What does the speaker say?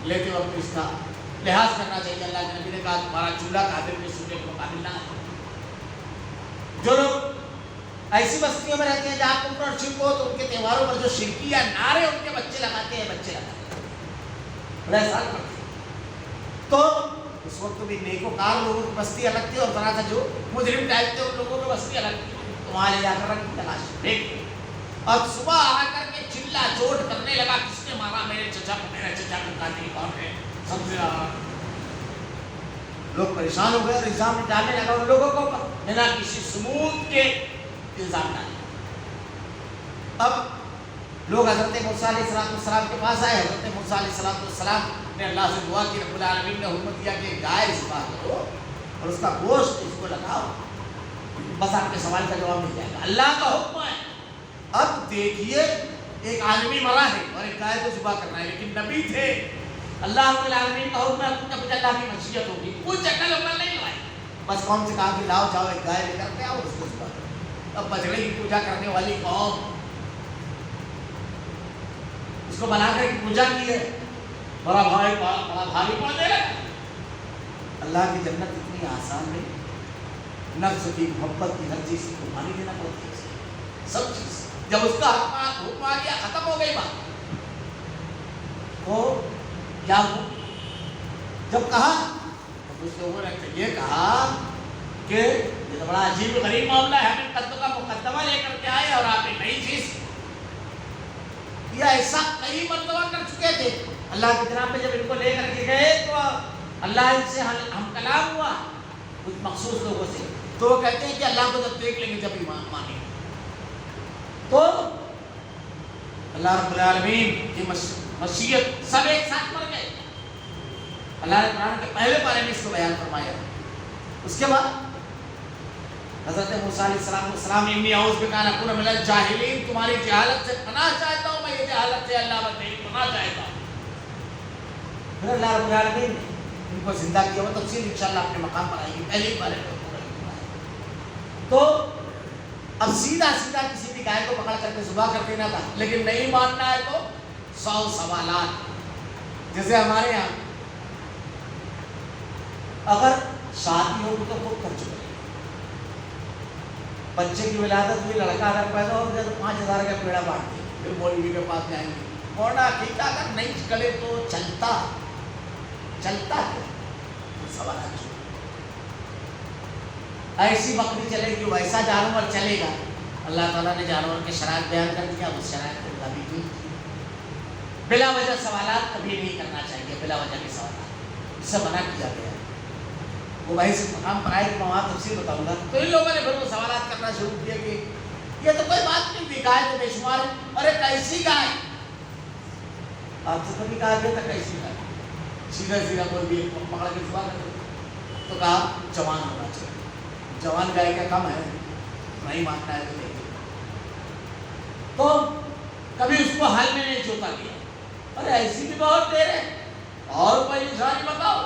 لیتے وقت اس کا لحاظ کرنا چاہیے. اللہ کے نبی نے کہا تمہارا چولہا کافر کے چولہے کے مقابل نہ ہے. جو لوگ ایسی بستیوں میں رہتے ہیں جہاں کفر اور شرک ہو تو ان کے تہواروں پر جو شرکی یا نعرے ان کے بچے لگاتے ہیں بڑا احسان کرتے ہیں. تو اس وقت بھی نیکوکار لوگوں کی بستی الگ تھی اور ذرا سا جو مجرم ٹائپ تھے ان لوگوں کی بستی الگ تھی. تو وہاں لے جا کر رکھ تلاش دیکھ. اب صبح آ کر کے چلا چوٹ کرنے لگا کس نے مارا میرے چچا کو, میرا چچا کو قاتل کون ہے سمجھ رہا. لوگ پریشان ہو گئے اور الزام ڈالنے لگا ان لوگوں کو بنا کسی ثبوت کے الزام ڈالے. اب لوگ حضرت موسیٰ علیہ السلام کے پاس آئے. حضرت موسیٰ علیہ السلام نے اللہ سے دعا کی رب العالمین نے حکم دیا کہ گائے ذبح کرو اور اس کا گوشت اس کو لگاؤ, بس آپ کے سوال کا جواب مل جائے گا. اللہ کا حکم ہے. اب دیکھیے ایک آدمی مرا ہے اور ایک گائے کو ذبح کرنا ہے, لیکن نبی تھے. اللہ رب العالمین کا حکم ہے, کچھ اللہ کی مشیت ہوگی, کچھ عقل عمل نہیں لگائی. بس کون سے کہا کہ لاؤ جاؤ ایک گائے لے کر کے آؤ اس کو ذبح کرو. اب بجڑے کی پوجا کرنے والی قوم اس کو بنا کر پوجا کی ہے, بڑا بھاری پڑ دے رہا. اللہ کی جنت اتنی آسان نہیں. نفس کی محبت کی ہر چیز کو قربانی دینا پڑتی ہے. سب چیز جب اس کا حکم آ گیا ختم ہو گئی بات. تو کیا ہوا جب کہا تو اس لوگوں نے یہ کہا کہ یہ تو بڑا عجیب غریب معاملہ ہے, ہمیں قتل کا مقدمہ لے کر کے آئے اور آپ نے نئی چیز یہ ایسا کئی مرتبہ کر چکے تھے. اللہ کی جناب میں جب ان کو لے کر کے گئے تو اللہ ان سے ہم کلام ہوا کچھ مخصوص لوگوں سے, تو وہ کہتے ہیں کہ اللہ کو جب دیکھ لیں گے جب ایمان مانیں گے. تو اللہ رب العالمین کی مشیت سب ایک ساتھ مر گئے. اللہ نے قرآن کے پہلے پارے میں اس کو بیان فرمایا. اس کے بعد حضرت موسیٰ علیہ السلام نے انی اعوذ بک ان اکون من الجاہلین, تمہاری جہالت سے پناہ چاہتا ہوں, میں یہ جہالت سے اللہ بندے پناہ چاہتا ہوں. پھر اللہ رب العالمین نے ان کو زندہ کیا. وہ تفصیل انشاءاللہ اپنے مقام پر آئے گی. پہلے پارے میں تو اب سیدھا کسی بھی گائے کو پکڑ کر کے ذبح کر دینا تھا, لیکن نہیں ماننا ہے تو 100 سوالات. جیسے ہمارے یہاں اگر شادی ہوگی تو خود کر چکے, بچے کی ولادت ہوئی, لڑکا اگر پیدا ہو گیا تو 5000 کا پیڑا بانٹ دیں, پھر مولوی کے پاس جائیں گے. موڑا ٹھیک اگر نہیں چلے تو چلتا ہے سوالات. ایسی بکری چلے گی, ویسا جانور چلے گا. اللہ تعالیٰ نے جانور کے شرائط بیان کر دیا, اس شرائط کو کبھی نہیں. بلا وجہ سوالات کبھی نہیں کرنا چاہیے, بلا وجہ کے سوالات اس سے منع کیا گیا. وہ بھائی سے مقام پر آئے تو میں وہاں تفصیل بتاؤں گا. تو ان لوگوں نے پھر وہ سوالات کرنا شروع کیا کہ یہ تو کوئی بات نہیں تھی, گائے تو بے شمار ہے. ارے کیسی گائے, آپ سے کبھی کہا گیا تھا کیسی گائے؟ سیدھا کوئی بھی پکڑ کے ذبح کر دو. تو کہا جوان ہونا چاہیے. جوان گائے کا کم ہے, نہیں مانتا ہے تو نہیں. تو کبھی اس کو حل میں نہیں جوتا گیا. ارے ایسی بھی بہت دیر ہے, اور کوئی نشانی بتاؤ.